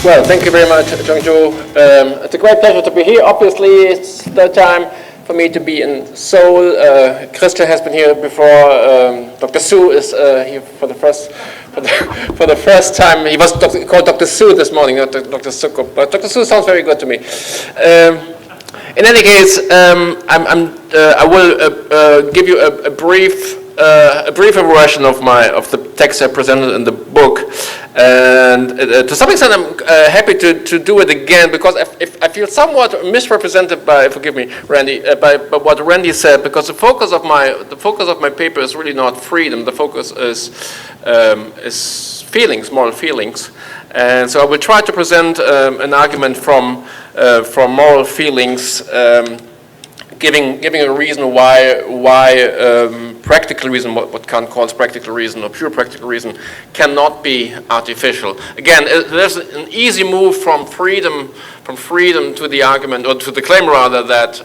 Well, thank you very much, Jungju. It's a great pleasure to be here. Obviously, it's the time for me to be in Seoul. Christian has been here before. Dr. Su is here for the first time. He was called Dr. Su this morning, not Dr. Sukup, but Dr. Su sounds very good to me. In any case, I will give you a briefer version of the text I presented in the book, and to some extent I'm happy to do it again, because I feel somewhat misrepresented by, forgive me, Randy, by what Randy said, because the focus of my paper is really not freedom. The focus is feelings, moral feelings, and so I will try to present an argument from moral feelings. Giving a reason why practical reason, what Kant calls practical reason or pure practical reason, cannot be artificial. Again, there's an easy move from freedom to the argument, or to the claim rather, that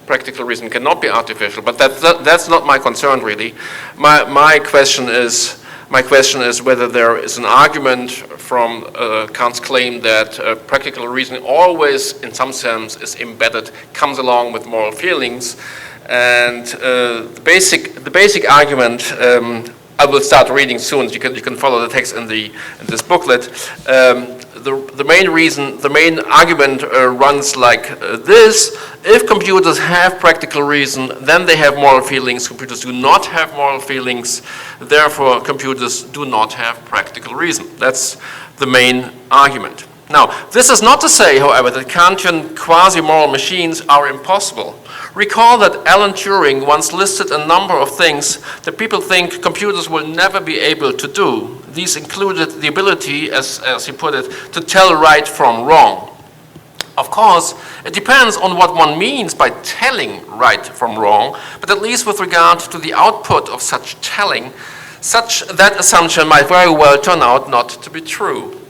practical reason cannot be artificial. But that's not my concern really. My question is whether there is an argument from Kant's claim that practical reasoning always, in some sense, is embedded, comes along with moral feelings. And the basic argument, I will start reading soon. You can follow the text in this booklet. The main argument runs like this: if computers have practical reason, then they have moral feelings. Computers do not have moral feelings, therefore computers do not have practical reason. That's the main argument. Now, this is not to say, however, that Kantian quasi-moral machines are impossible. Recall that Alan Turing once listed a number of things that people think computers will never be able to do. These included the ability, as he put it, to tell right from wrong. Of course, it depends on what one means by telling right from wrong, but at least with regard to the output of such telling, that assumption might very well turn out not to be true.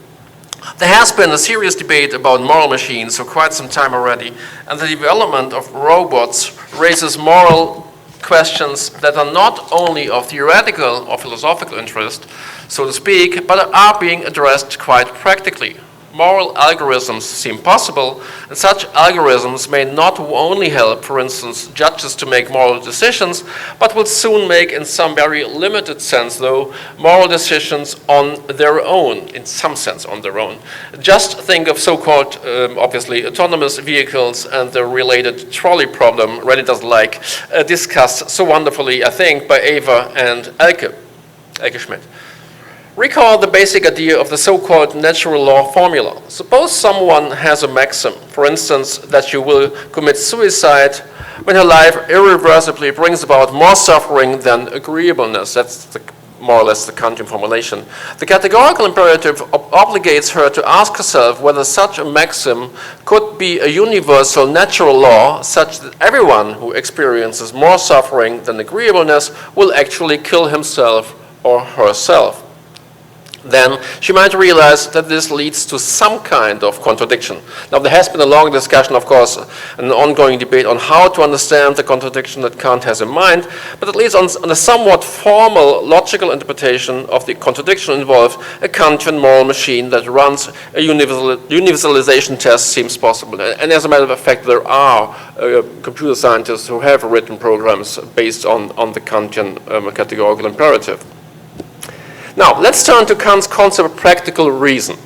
There has been a serious debate about moral machines for quite some time already, and the development of robots raises moral questions that are not only of theoretical or philosophical interest, so to speak, but are being addressed quite practically. Moral algorithms seem possible, and such algorithms may not only help, for instance, judges to make moral decisions, but will soon make, in some very limited sense though, moral decisions on their own, in some sense on their own. Just think of so-called, obviously, autonomous vehicles and the related trolley problem, Randy doesn't like, discussed so wonderfully, I think, by Eva and Elke Schmidt. Recall the basic idea of the so-called natural law formula. Suppose someone has a maxim, for instance, that she will commit suicide when her life irreversibly brings about more suffering than agreeableness. That's more or less the Kantian formulation. The categorical imperative obligates her to ask herself whether such a maxim could be a universal natural law such that everyone who experiences more suffering than agreeableness will actually kill himself or herself. Then she might realize that this leads to some kind of contradiction. Now, there has been a long discussion, of course, an ongoing debate on how to understand the contradiction that Kant has in mind, but at least on a somewhat formal logical interpretation of the contradiction involved, a Kantian moral machine that runs a universalization test seems possible. And as a matter of fact, there are computer scientists who have written programs based on the Kantian categorical imperative. Now, let's turn to Kant's concept of practical reason.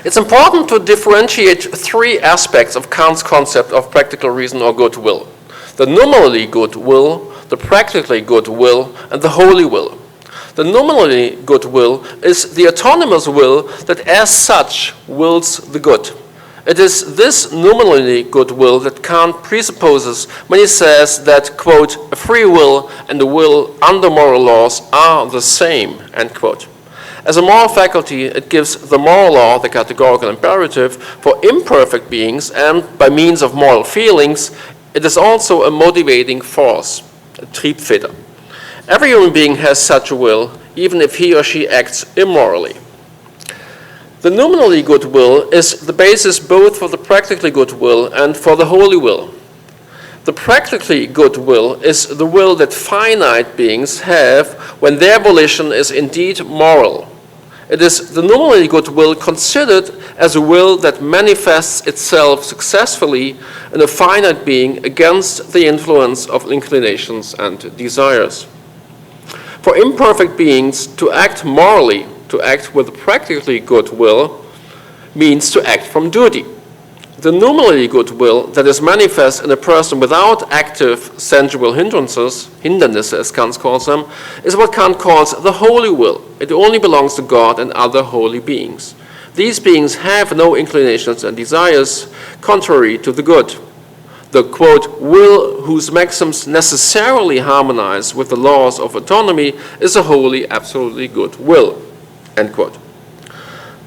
It's important to differentiate three aspects of Kant's concept of practical reason or good will: the nominally good will, the practically good will, and the holy will. The nominally good will is the autonomous will that as such wills the good. It is this nominally good will that Kant presupposes when he says that, quote, a free will and a will under moral laws are the same, end quote. As a moral faculty, it gives the moral law, the categorical imperative, for imperfect beings, and by means of moral feelings, it is also a motivating force, a Triebfeder. Every human being has such a will, even if he or she acts immorally. The nominally good will is the basis both for the practically good will and for the holy will. The practically good will is the will that finite beings have when their volition is indeed moral. It is the nominally good will considered as a will that manifests itself successfully in a finite being against the influence of inclinations and desires. For imperfect beings, to act morally, to act with practically good will, means to act from duty. The nominally good will that is manifest in a person without active sensual hindrances as Kant calls them, is what Kant calls the holy will. It only belongs to God and other holy beings. These beings have no inclinations and desires contrary to the good. The, quote, will whose maxims necessarily harmonize with the laws of autonomy is a wholly, absolutely good will, end quote.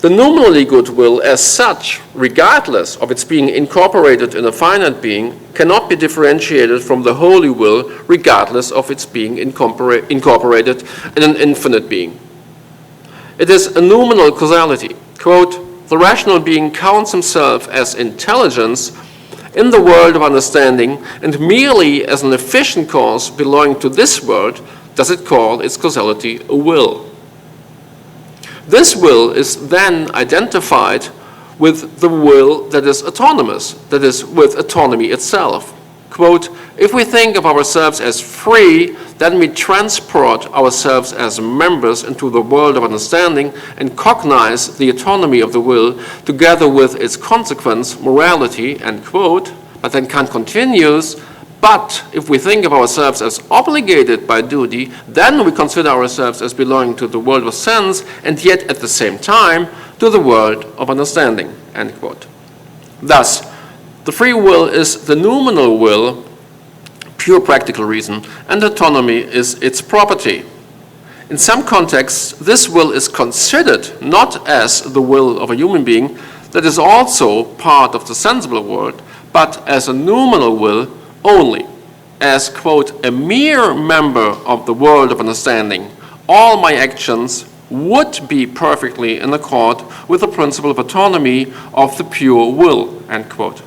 The nominally good will as such, regardless of its being incorporated in a finite being, cannot be differentiated from the holy will regardless of its being incorporated in an infinite being. It is a nominal causality. Quote, the rational being counts himself as intelligence in the world of understanding, and merely as an efficient cause belonging to this world does it call its causality a will. This will is then identified with the will that is autonomous, that is, with autonomy itself. Quote, if we think of ourselves as free, then we transport ourselves as members into the world of understanding and cognize the autonomy of the will together with its consequence, morality, end quote. But then Kant continues, but if we think of ourselves as obligated by duty, then we consider ourselves as belonging to the world of sense and yet at the same time to the world of understanding, end quote. Thus, the free will is the nominal will, pure practical reason, and autonomy is its property. In some contexts, this will is considered not as the will of a human being that is also part of the sensible world, but as a nominal will only, as, quote, a mere member of the world of understanding. All my actions would be perfectly in accord with the principle of autonomy of the pure will, end quote.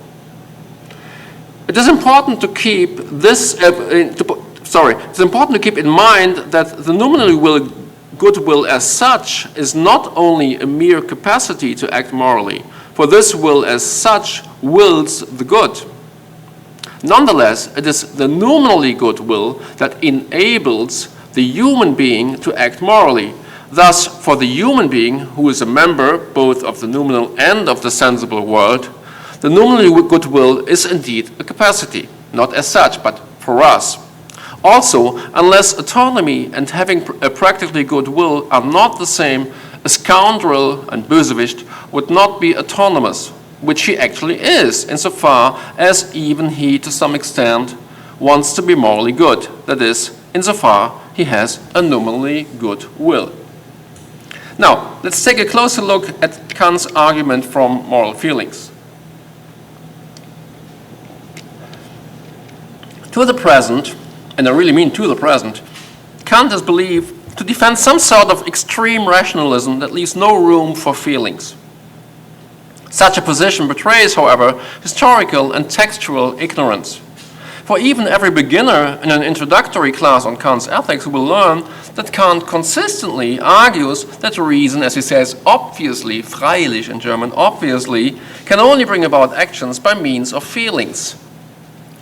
It is important to keep this, it's important to keep in mind that the nominally good will as such is not only a mere capacity to act morally, for this will as such wills the good. Nonetheless, it is the nominally good will that enables the human being to act morally. Thus, for the human being, who is a member both of the nominal and of the sensible world, the nominally good will is indeed a capacity, not as such, but for us. Also, unless autonomy and having a practically good will are not the same, a scoundrel and Bösewicht would not be autonomous, which he actually is, insofar as even he, to some extent, wants to be morally good. That is, insofar he has a nominally good will. Now, let's take a closer look at Kant's argument from moral feelings. To the present, and I really mean to the present, Kant is believed to defend some sort of extreme rationalism that leaves no room for feelings. Such a position betrays, however, historical and textual ignorance. For even every beginner in an introductory class on Kant's ethics will learn that Kant consistently argues that reason, as he says, obviously, freilich in German, obviously, can only bring about actions by means of feelings.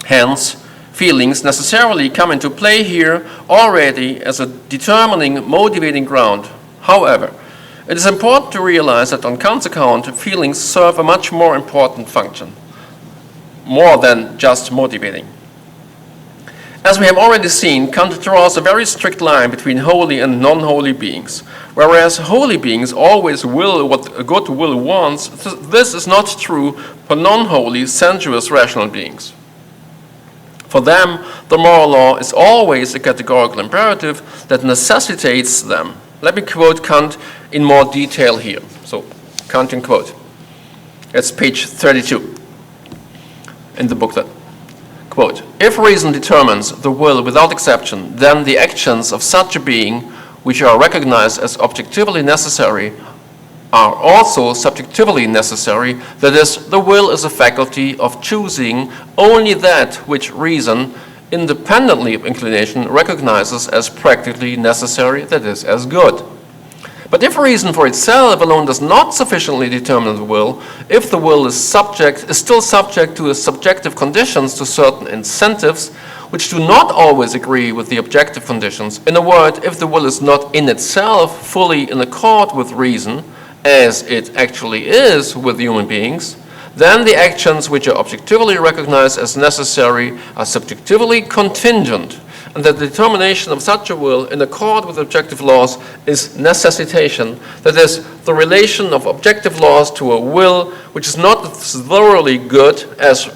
Hence, feelings necessarily come into play here already as a determining, motivating ground. However, it is important to realize that on Kant's account, feelings serve a much more important function, more than just motivating. As we have already seen, Kant draws a very strict line between holy and non-holy beings. Whereas holy beings always will what a good will wants, this is not true for non-holy, sensuous, rational beings. For them, the moral law is always a categorical imperative that necessitates them. Let me quote Kant in more detail here. So, Kant in quote. That's page 32 in the booklet. Quote, if reason determines the will without exception, then the actions of such a being, which are recognized as objectively necessary, are also subjectively necessary. That is, the will is a faculty of choosing only that which reason, independently of inclination, recognizes as practically necessary, that is, as good. But if reason for itself alone does not sufficiently determine the will, if the will is still subject to subjective conditions, to certain incentives, which do not always agree with the objective conditions, in a word, if the will is not in itself fully in accord with reason, as it actually is with human beings, then the actions which are objectively recognized as necessary are subjectively contingent, and the determination of such a will in accord with objective laws is necessitation, that is, the relation of objective laws to a will which is not as thoroughly good as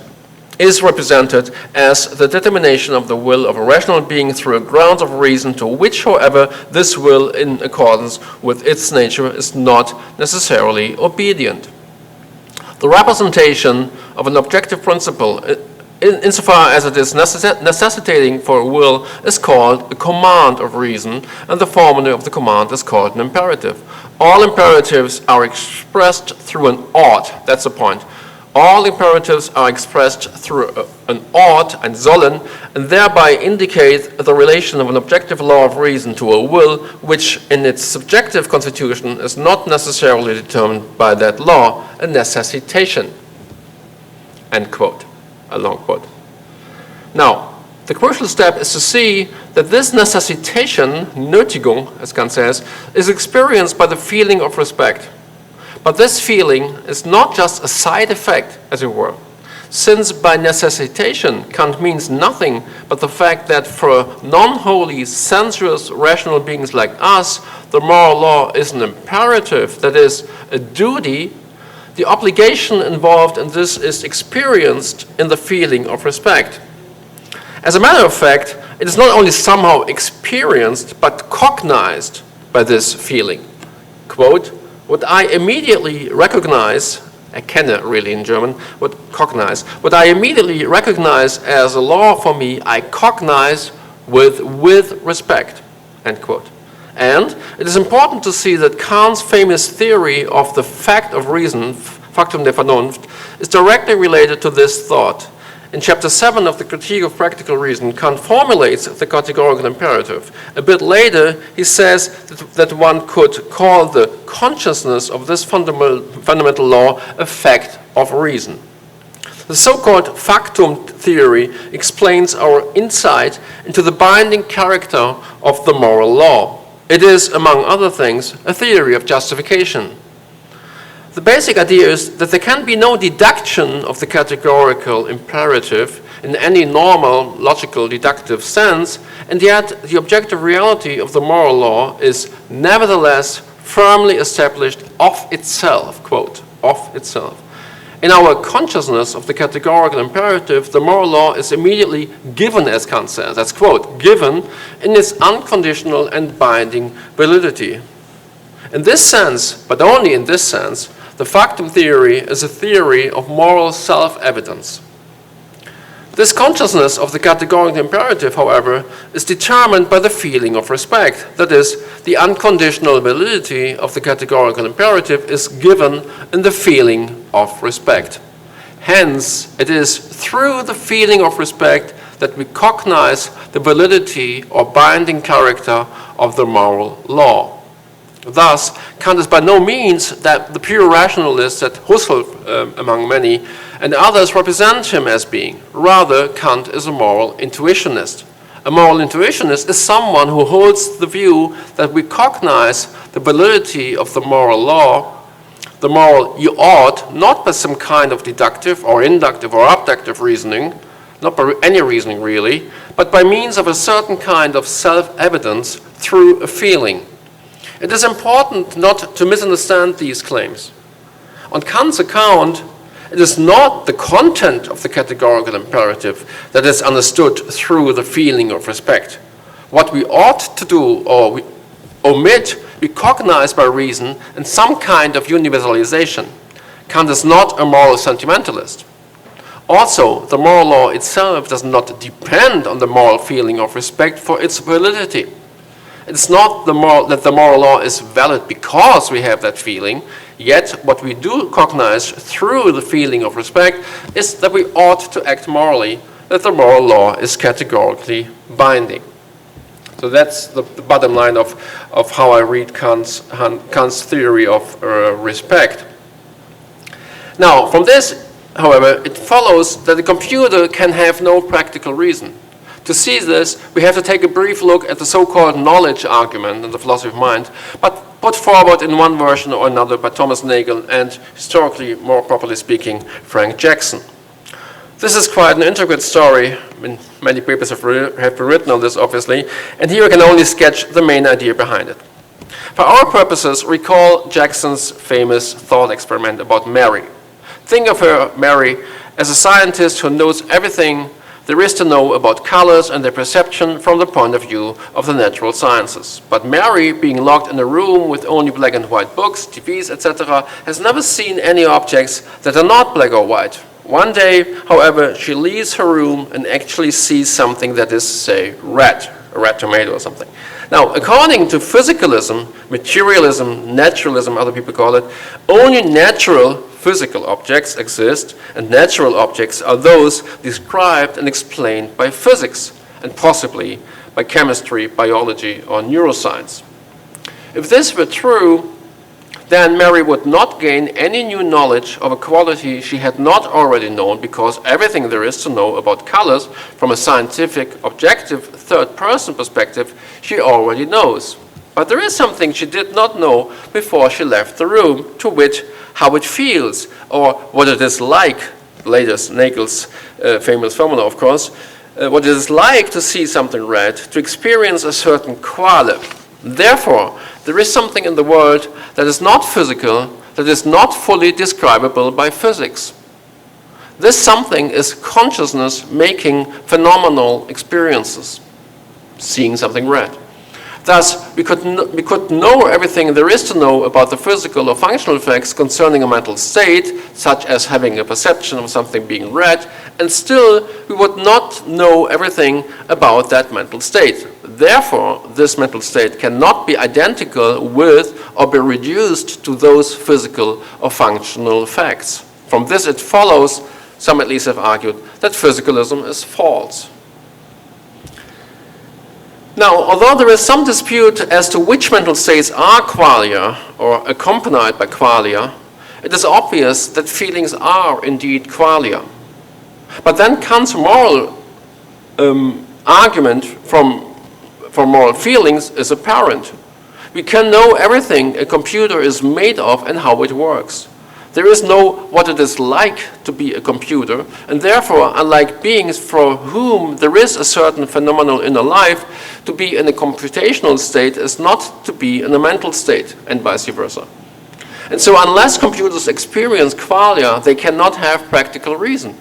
is represented as the determination of the will of a rational being through a ground of reason, to which, however, this will, in accordance with its nature, is not necessarily obedient. The representation of an objective principle, insofar as it is necessitating for a will, is called a command of reason, and the formula of the command is called an imperative. All imperatives are expressed through an ought. That's the point. All imperatives are expressed through an ought and sollen, and thereby indicate the relation of an objective law of reason to a will, which in its subjective constitution is not necessarily determined by that law, a necessitation. End quote. A long quote. Now, the crucial step is to see that this necessitation, Nötigung, as Kant says, is experienced by the feeling of respect. But this feeling is not just a side effect, as it were, since by necessitation, Kant means nothing but the fact that for non-wholly, sensuous, rational beings like us, the moral law is an imperative, that is, a duty. The obligation involved in this is experienced in the feeling of respect. As a matter of fact, it is not only somehow experienced, but cognized by this feeling. Quote, what I immediately recognize, erkenne really in German, what I immediately recognize as a law for me, I cognize with respect, end quote. And it is important to see that Kant's famous theory of the fact of reason, Faktum der Vernunft, is directly related to this thought. In chapter 7 of the Critique of Practical Reason, Kant formulates the categorical imperative. A bit later, he says that one could call the consciousness of this fundamental law a fact of reason. The so-called factum theory explains our insight into the binding character of the moral law. It is, among other things, a theory of justification. The basic idea is that there can be no deduction of the categorical imperative in any normal, logical, deductive sense, and yet the objective reality of the moral law is nevertheless firmly established of itself, quote, of itself. In our consciousness of the categorical imperative, the moral law is immediately given, as Kant says, that's quote, given in its unconditional and binding validity. In this sense, but only in this sense, the factum theory is a theory of moral self-evidence. This consciousness of the categorical imperative, however, is determined by the feeling of respect. That is, the unconditional validity of the categorical imperative is given in the feeling of respect. Hence, it is through the feeling of respect that we cognize the validity or binding character of the moral law. Thus, Kant is by no means that the pure rationalist that Husserl, among many, and others represent him as being. Rather, Kant is a moral intuitionist. A moral intuitionist is someone who holds the view that we cognize the validity of the moral law, the moral you ought, not by some kind of deductive or inductive or abductive reasoning, not by any reasoning really, but by means of a certain kind of self-evidence through a feeling. It is important not to misunderstand these claims. On Kant's account, it is not the content of the categorical imperative that is understood through the feeling of respect. What we ought to do or we omit, we cognize by reason in some kind of universalization. Kant is not a moral sentimentalist. Also, the moral law itself does not depend on the moral feeling of respect for its validity. It's not that the moral law is valid because we have that feeling, yet what we do cognize through the feeling of respect is that we ought to act morally, that the moral law is categorically binding. So that's the bottom line of how I read Kant's theory of respect. Now, from this, however, it follows that the computer can have no practical reason. To see this, we have to take a brief look at the so-called knowledge argument in the philosophy of mind, but put forward in one version or another by Thomas Nagel and, historically, more properly speaking, Frank Jackson. This is quite an intricate story. I mean, many papers have been written on this, obviously, and here I can only sketch the main idea behind it. For our purposes, recall Jackson's famous thought experiment about Mary. Think of her, Mary, as a scientist who knows everything there is to know about colors and their perception from the point of view of the natural sciences. But Mary, being locked in a room with only black and white books, TVs, etc., has never seen any objects that are not black or white. One day, however, she leaves her room and actually sees something that is, say, red, a red tomato or something. Now, according to physicalism, materialism, naturalism, other people call it, only natural physical objects exist, and natural objects are those described and explained by physics, and possibly by chemistry, biology, or neuroscience. If this were true, then Mary would not gain any new knowledge of a quality she had not already known, because everything there is to know about colors from a scientific, objective, third-person perspective she already knows. But there is something she did not know before she left the room, to wit, how it feels, or what it is like, later Nagel's famous formula, of course, what it is like to see something red, to experience a certain quality. Therefore, there is something in the world that is not physical, that is not fully describable by physics. This something is consciousness making phenomenal experiences, seeing something red. Thus, we could know everything there is to know about the physical or functional effects concerning a mental state, such as having a perception of something being red, and still we would not know everything about that mental state. Therefore, this mental state cannot be identical with or be reduced to those physical or functional facts. From this it follows, some at least have argued, that physicalism is false. Now, although there is some dispute as to which mental states are qualia or accompanied by qualia, it is obvious that feelings are indeed qualia. But then Kant's moral argument for moral feelings is apparent. We can know everything a computer is made of and how it works. There is no what it is like to be a computer, and therefore, unlike beings for whom there is a certain phenomenal inner life, to be in a computational state is not to be in a mental state, and vice versa. And so unless computers experience qualia, they cannot have practical reason.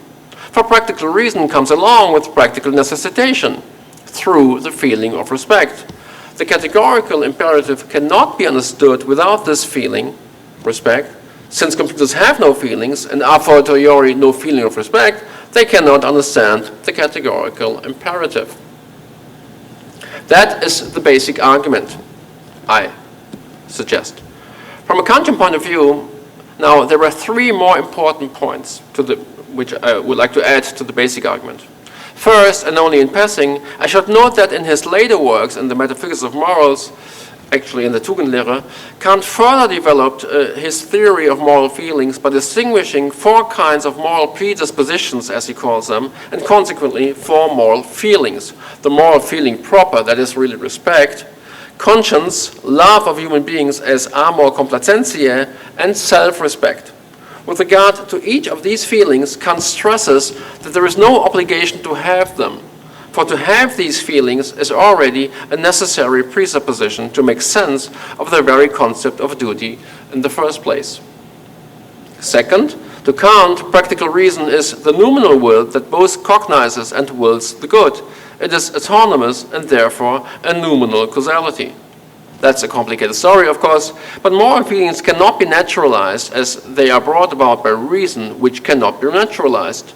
For practical reason comes along with practical necessitation, through the feeling of respect. The categorical imperative cannot be understood without this feeling, respect. Since computers have no feelings and a fortiori no feeling of respect, they cannot understand the categorical imperative. That is the basic argument, I suggest. From a Kantian point of view, now there are three more important points which I would like to add to the basic argument. First, and only in passing, I should note that in his later works in the Metaphysics of Morals, actually in the Tugendlehre, Kant further developed his theory of moral feelings by distinguishing four kinds of moral predispositions, as he calls them, and consequently four moral feelings. The moral feeling proper, that is really respect, conscience, love of human beings as amor complacentiae, and self-respect. With regard to each of these feelings, Kant stresses that there is no obligation to have them. For to have these feelings is already a necessary presupposition to make sense of the very concept of duty in the first place. Second, to Kant, practical reason is the noumenal will that both cognizes and wills the good. It is autonomous and therefore a noumenal causality. That's a complicated story, of course, but moral feelings cannot be naturalized as they are brought about by reason, which cannot be naturalized.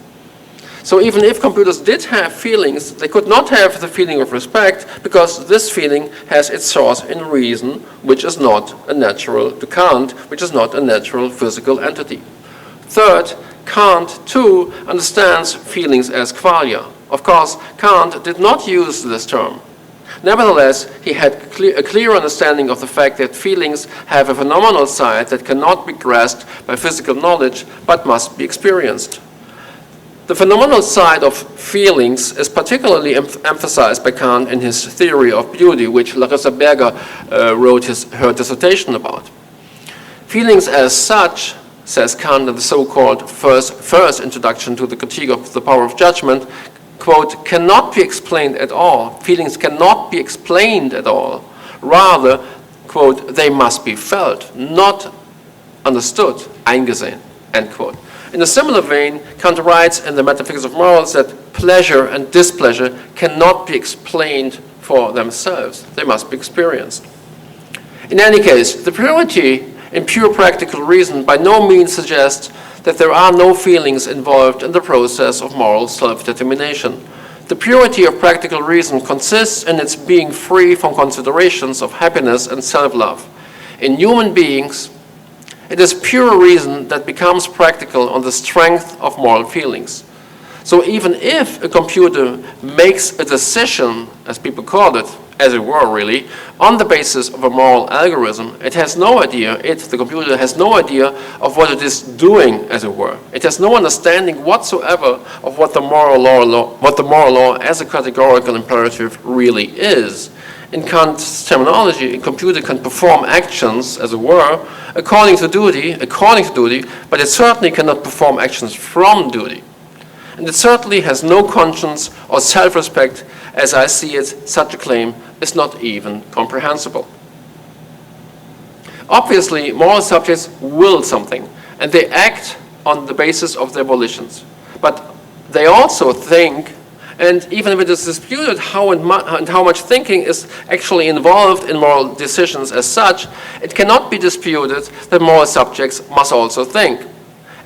So even if computers did have feelings, they could not have the feeling of respect because this feeling has its source in reason, which is not a natural, to Kant, which is not a natural physical entity. Third, Kant too understands feelings as qualia. Of course, Kant did not use this term. Nevertheless, he had a clear understanding of the fact that feelings have a phenomenal side that cannot be grasped by physical knowledge, but must be experienced. The phenomenal side of feelings is particularly emphasized by Kant in his theory of beauty, which Larissa Berger wrote her dissertation about. Feelings as such, says Kant in the so-called first introduction to the critique of the power of judgment, quote, cannot be explained at all. Feelings cannot be explained at all. Rather, quote, they must be felt, not understood, eingesehen, end quote. In a similar vein, Kant writes in the Metaphysics of Morals that pleasure and displeasure cannot be explained for themselves. They must be experienced. In any case, the purity in pure practical reason by no means suggests that there are no feelings involved in the process of moral self-determination. The purity of practical reason consists in its being free from considerations of happiness and self-love. In human beings, it is pure reason that becomes practical on the strength of moral feelings. So even if a computer makes a decision, as people call it, as it were really, on the basis of a moral algorithm, it has no idea, the computer has no idea of what it is doing, as it were. It has no understanding whatsoever of what the moral law as a categorical imperative really is. In Kant's terminology, a computer can perform actions, as it were, according to duty, but it certainly cannot perform actions from duty. And it certainly has no conscience or self-respect. As I see it, such a claim is not even comprehensible. Obviously, moral subjects will something, and they act on the basis of their volitions. But they also think, and even if it is disputed how much thinking is actually involved in moral decisions as such, it cannot be disputed that moral subjects must also think,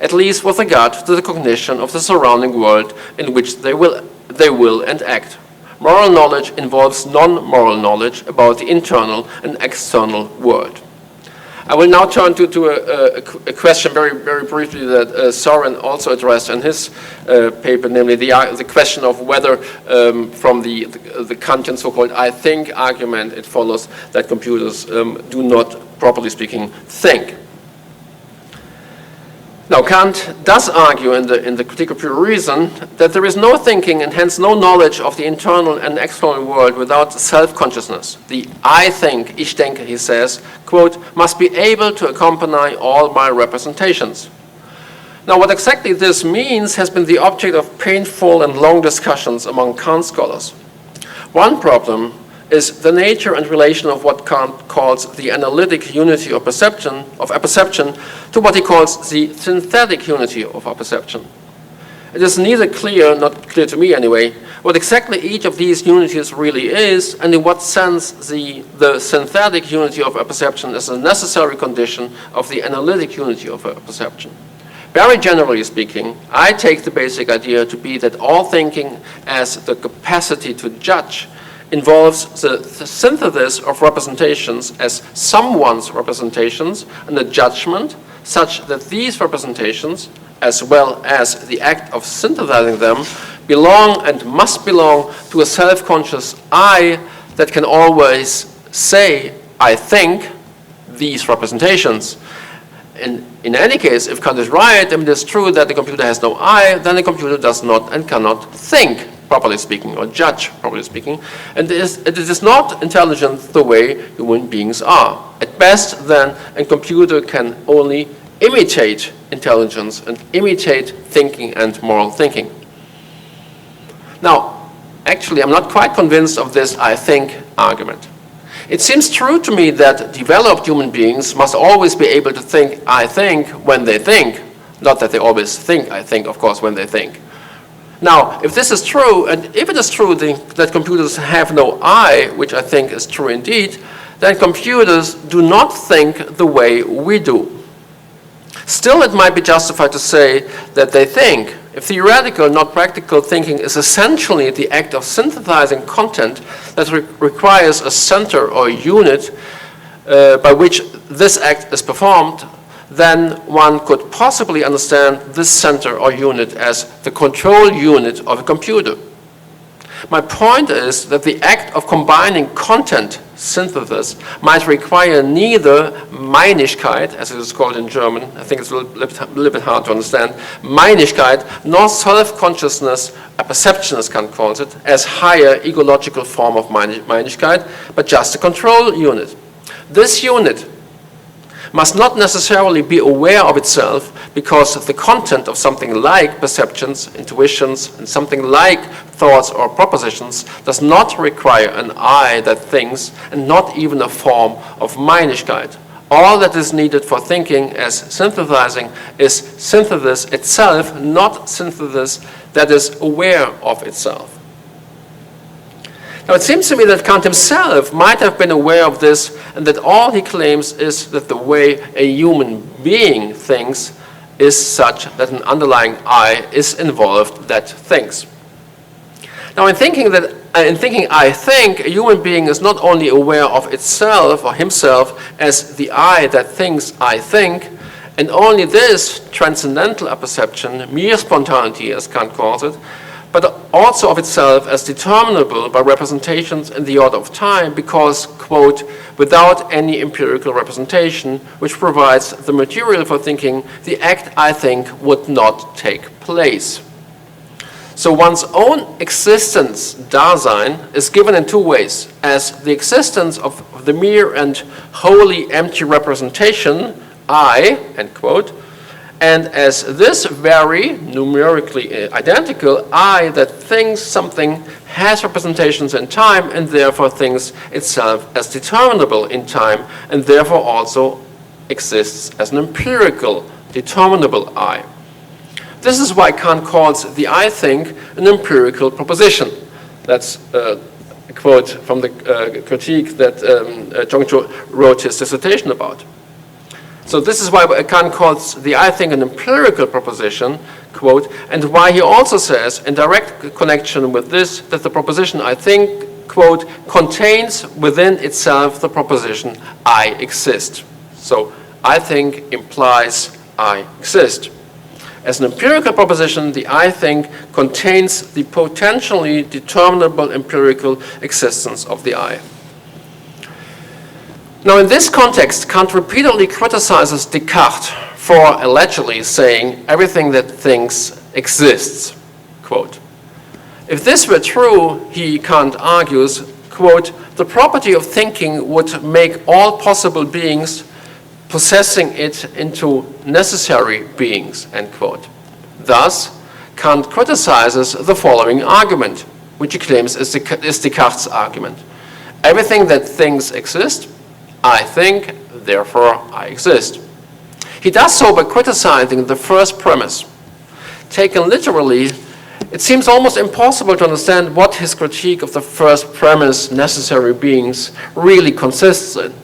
at least with regard to the cognition of the surrounding world in which they will and act. Moral knowledge involves non-moral knowledge about the internal and external world. I will now turn to a question very, very briefly that Soren also addressed in his paper, namely the question of whether from the Kantian so-called I think argument, it follows that computers do not, properly speaking, think. Now, Kant does argue in the Critique of Pure Reason that there is no thinking and hence no knowledge of the internal and external world without self-consciousness. The I think, ich denke, he says, quote, must be able to accompany all my representations. Now, what exactly this means has been the object of painful and long discussions among Kant scholars. One problem is the nature and relation of what Kant calls the analytic unity of perception to what he calls the synthetic unity of our perception. It is neither clear, not clear to me anyway, what exactly each of these unities really is and in what sense the synthetic unity of our perception is a necessary condition of the analytic unity of our perception. Very generally speaking, I take the basic idea to be that all thinking as the capacity to judge involves the synthesis of representations as someone's representations and a judgment such that these representations, as well as the act of synthesizing them, belong and must belong to a self-conscious I that can always say, I think, these representations. In any case, if Kant is right, and it is true that the computer has no I, then the computer does not and cannot think, properly speaking, or judge, properly speaking. And it is not intelligent the way human beings are. At best, then, a computer can only imitate intelligence and imitate thinking and moral thinking. Now, actually, I'm not quite convinced of this I think argument. It seems true to me that developed human beings must always be able to think I think when they think. Not that they always think I think, of course, when they think. Now, if this is true, and if it is true that computers have no I, which I think is true indeed, then computers do not think the way we do. Still, it might be justified to say that they think. If theoretical, not practical thinking is essentially the act of synthesizing content that requires a center or unit by which this act is performed, then one could possibly understand this center or unit as the control unit of a computer. My point is that the act of combining content synthesis might require neither Meinigkeit, as it is called in German, I think it's a little bit hard to understand, Meinigkeit, nor self-consciousness, a perception as Kant calls it, as higher ecological form of Meinigkeit, but just a control unit. This unit must not necessarily be aware of itself because the content of something like perceptions, intuitions, and something like thoughts or propositions does not require an I that thinks and not even a form of Meinigkeit. All that is needed for thinking as synthesizing is synthesis itself, not synthesis that is aware of itself. Now, it seems to me that Kant himself might have been aware of this, and that all he claims is that the way a human being thinks is such that an underlying I is involved that thinks. Now, in thinking I think, a human being is not only aware of itself or himself as the I that thinks I think, and only this transcendental apperception, mere spontaneity as Kant calls it, but also of itself as determinable by representations in the order of time because, quote, without any empirical representation which provides the material for thinking, the act I think would not take place. So one's own existence, Dasein, is given in two ways, as the existence of the mere and wholly empty representation, I, end quote, and as this very numerically identical I that thinks something has representations in time and therefore thinks itself as determinable in time and therefore also exists as an empirical determinable I. This is why Kant calls the I think an empirical proposition. That's a quote from the critique that Zhongzhou wrote his dissertation about. So this is why Kant calls the I think an empirical proposition, quote, and why he also says, in direct connection with this, that the proposition I think, quote, contains within itself the proposition I exist. So I think implies I exist. As an empirical proposition, the I think contains the potentially determinable empirical existence of the I. Now, in this context, Kant repeatedly criticizes Descartes for allegedly saying everything that thinks exists, quote. If this were true, Kant argues, quote, the property of thinking would make all possible beings possessing it into necessary beings, end quote. Thus, Kant criticizes the following argument, which he claims is Descartes' argument. Everything that thinks exists, I think, therefore I exist. He does so by criticizing the first premise. Taken literally, it seems almost impossible to understand what his critique of the first premise, necessary beings, really consists in.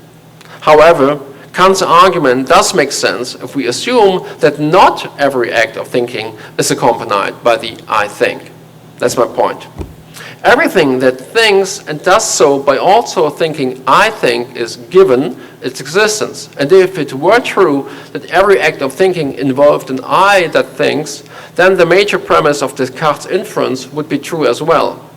However, Kant's argument does make sense if we assume that not every act of thinking is accompanied by the I think. That's my point. Everything that thinks and does so by also thinking I think is given its existence. And if it were true that every act of thinking involved an I that thinks, then the major premise of Descartes' inference would be true as well.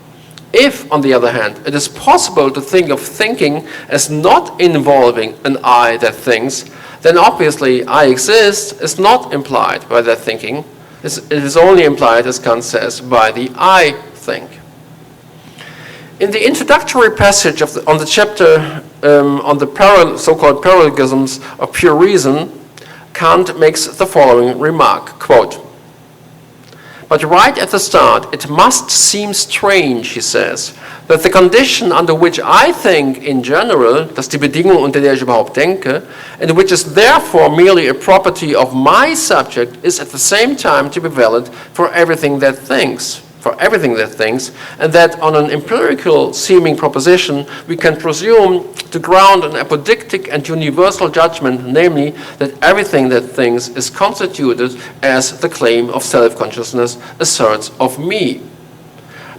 If, on the other hand, it is possible to think of thinking as not involving an I that thinks, then obviously I exist is not implied by that thinking. It is only implied, as Kant says, by the I think. In the introductory passage on the chapter on the so-called paralogisms of pure reason, Kant makes the following remark, quote, but right at the start, it must seem strange, he says, that the condition under which I think in general, das die Bedingung, unter der ich überhaupt denke, and which is therefore merely a property of my subject, is at the same time to be valid for everything that thinks. And that on an empirical seeming proposition, we can presume to ground an apodictic and universal judgment, namely that everything that thinks is constituted as the claim of self-consciousness asserts of me.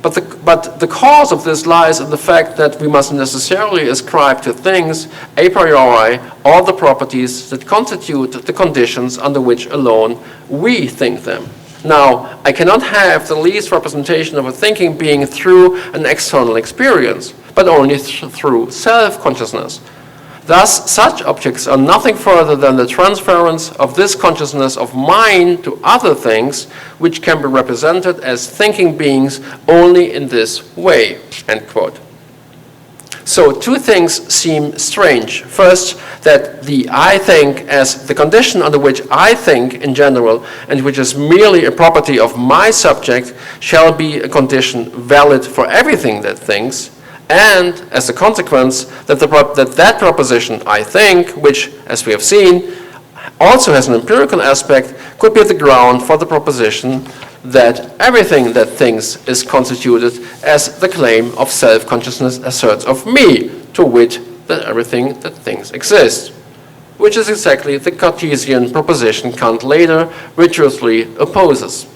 But the cause of this lies in the fact that we must necessarily ascribe to things, a priori, all the properties that constitute the conditions under which alone we think them. Now, I cannot have the least representation of a thinking being through an external experience, but only through self-consciousness. Thus, such objects are nothing further than the transference of this consciousness of mine to other things, which can be represented as thinking beings only in this way, end quote. So two things seem strange. First, that the I think as the condition under which I think in general, and which is merely a property of my subject, shall be a condition valid for everything that thinks, and as a consequence that that proposition I think, which, as we have seen, also has an empirical aspect, could be the ground for the proposition that everything that thinks is constituted as the claim of self-consciousness asserts of me, to wit, that everything that thinks exists, which is exactly the Cartesian proposition Kant later rigorously opposes.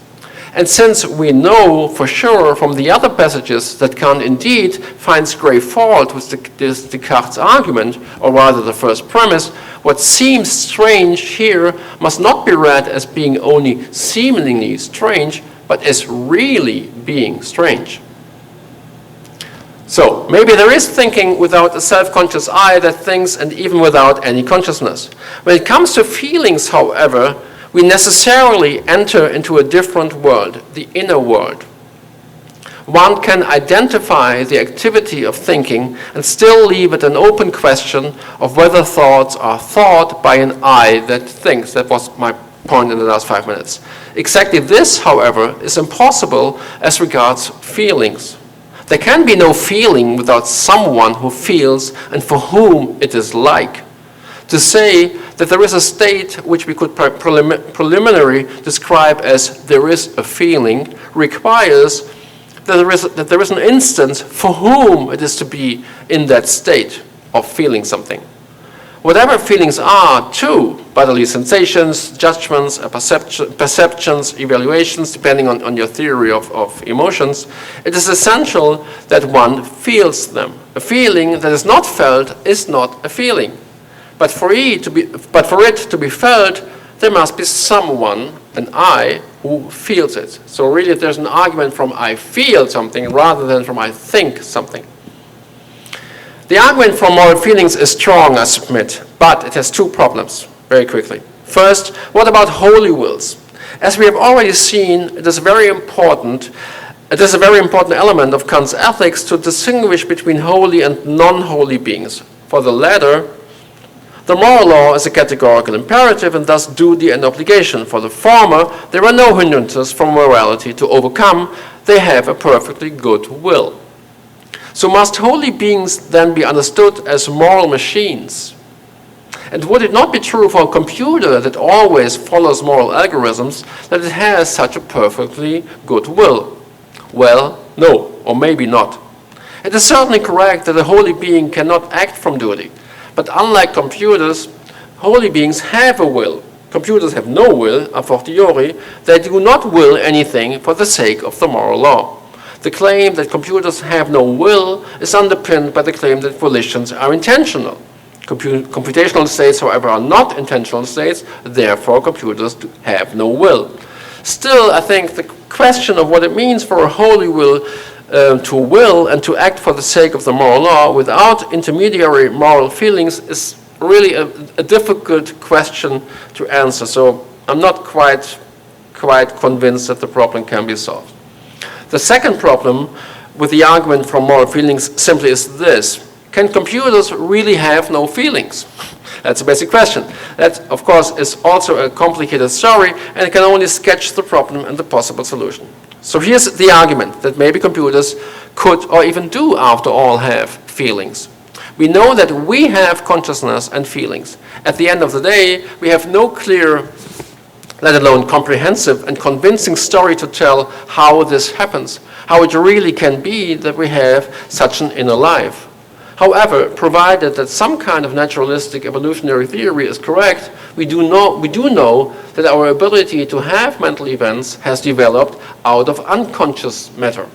And since we know for sure from the other passages that Kant indeed finds grave fault with Descartes' argument, or rather the first premise, what seems strange here must not be read as being only seemingly strange, but as really being strange. So, maybe there is thinking without a self-conscious I that thinks, and even without any consciousness. When it comes to feelings, however, we necessarily enter into a different world, the inner world. One can identify the activity of thinking and still leave it an open question of whether thoughts are thought by an I that thinks. That was my point in the last 5 minutes. Exactly this, however, is impossible as regards feelings. There can be no feeling without someone who feels and for whom it is like. To say that there is a state which we could preliminarily describe as there is a feeling requires that there is an instance for whom it is to be in that state of feeling something. Whatever feelings are, too, bodily sensations, judgments, perceptions, evaluations, depending on your theory of emotions, it is essential that one feels them. A feeling that is not felt is not a feeling. But for it to be felt, there must be someone, an I, who feels it. So really there's an argument from I feel something rather than from I think something. The argument for moral feelings is strong, I submit, but it has two problems, very quickly. First, what about holy wills? As we have already seen, it is a very important element of Kant's ethics to distinguish between holy and non-holy beings. For the latter, the moral law is a categorical imperative and thus duty and obligation. For the former, there are no hindrances from morality to overcome. They have a perfectly good will. So must holy beings then be understood as moral machines? And would it not be true for a computer that always follows moral algorithms that it has such a perfectly good will? Well, no, or maybe not. It is certainly correct that a holy being cannot act from duty. But unlike computers, holy beings have a will. Computers have no will, a fortiori. They do not will anything for the sake of the moral law. The claim that computers have no will is underpinned by the claim that volitions are intentional. Computational states, however, are not intentional states, therefore computers have no will. Still, I think the question of what it means for a holy will to will and to act for the sake of the moral law without intermediary moral feelings is really a difficult question to answer. So I'm not quite convinced that the problem can be solved. The second problem with the argument from moral feelings simply is this: can computers really have no feelings? That's a basic question. That, of course, is also a complicated story, and it can only sketch the problem and the possible solution. So here's the argument that maybe computers could or even do, after all, have feelings. We know that we have consciousness and feelings. At the end of the day, we have no clear, let alone comprehensive and convincing story to tell how this happens, how it really can be that we have such an inner life. However, provided that some kind of naturalistic evolutionary theory is correct, we do know that our ability to have mental events has developed out of unconscious matter.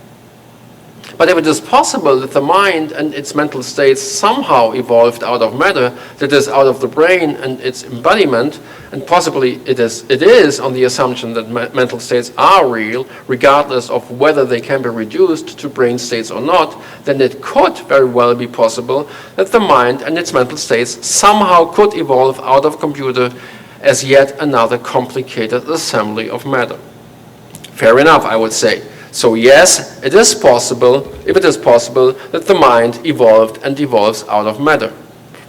But if it is possible that the mind and its mental states somehow evolved out of matter, that is, out of the brain and its embodiment, and possibly it is on the assumption that mental states are real, regardless of whether they can be reduced to brain states or not, then it could very well be possible that the mind and its mental states somehow could evolve out of a computer as yet another complicated assembly of matter. Fair enough, I would say. So yes, it is possible, if it is possible, that the mind evolved and evolves out of matter.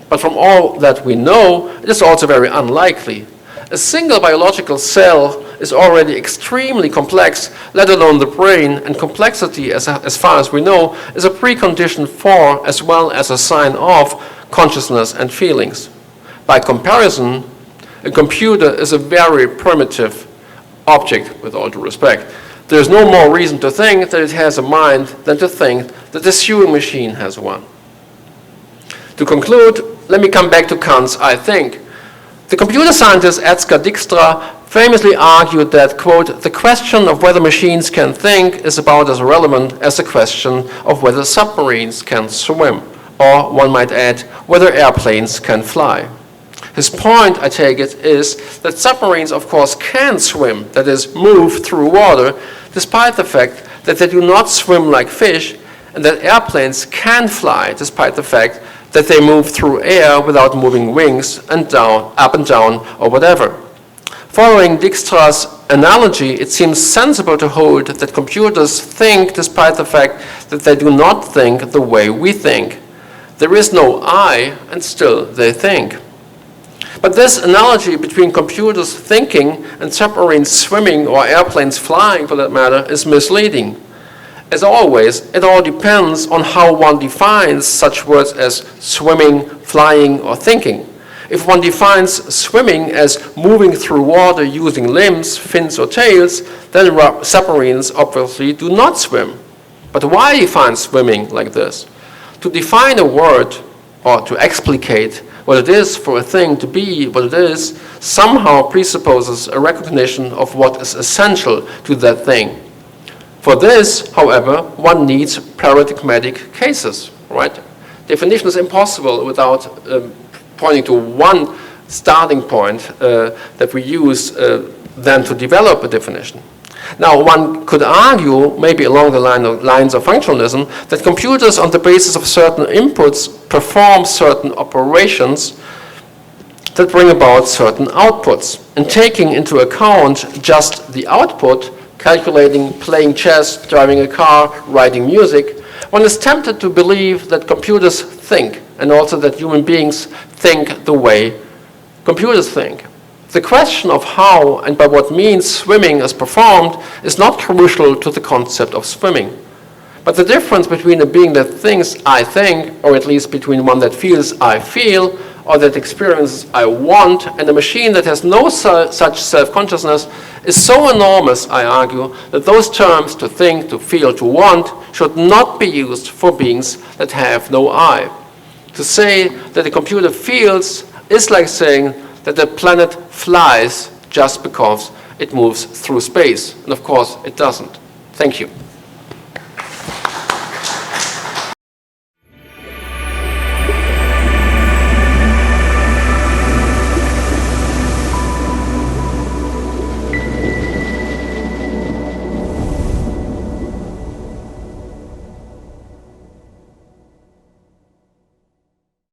But from all that we know, it is also very unlikely. A single biological cell is already extremely complex, let alone the brain, and complexity, as far as we know, is a precondition for, as well as a sign of, consciousness and feelings. By comparison, a computer is a very primitive object, with all due respect. There's no more reason to think that it has a mind than to think that the sewing machine has one. To conclude, let me come back to Kant's I think. The computer scientist Edgar Dijkstra famously argued that, quote, the question of whether machines can think is about as relevant as the question of whether submarines can swim, or, one might add, whether airplanes can fly. His point, I take it, is that submarines, of course, can swim, that is, move through water, despite the fact that they do not swim like fish, and that airplanes can fly, despite the fact that they move through air without moving wings and down, up and down, or whatever. Following Dijkstra's analogy, it seems sensible to hold that computers think despite the fact that they do not think the way we think. There is no I, and still they think. But this analogy between computers thinking and submarines swimming, or airplanes flying for that matter, is misleading. As always, it all depends on how one defines such words as swimming, flying, or thinking. If one defines swimming as moving through water using limbs, fins, or tails, then submarines obviously do not swim. But why define swimming like this? To define a word, or to explicate what it is for a thing to be what it is, somehow presupposes a recognition of what is essential to that thing. For this, however, one needs paradigmatic cases, right? Definition is impossible without pointing to one starting point that we use then to develop a definition. Now, one could argue, maybe along the lines of functionalism, that computers, on the basis of certain inputs, perform certain operations that bring about certain outputs. And taking into account just the output, calculating, playing chess, driving a car, writing music, one is tempted to believe that computers think, and also that human beings think the way computers think. The question of how and by what means swimming is performed is not crucial to the concept of swimming. But the difference between a being that thinks I think, or at least between one that feels I feel, or that experiences I want, and a machine that has no such self-consciousness is so enormous, I argue, that those terms, to think, to feel, to want, should not be used for beings that have no I. To say that a computer feels is like saying that the planet flies just because it moves through space. And of course, it doesn't. Thank you.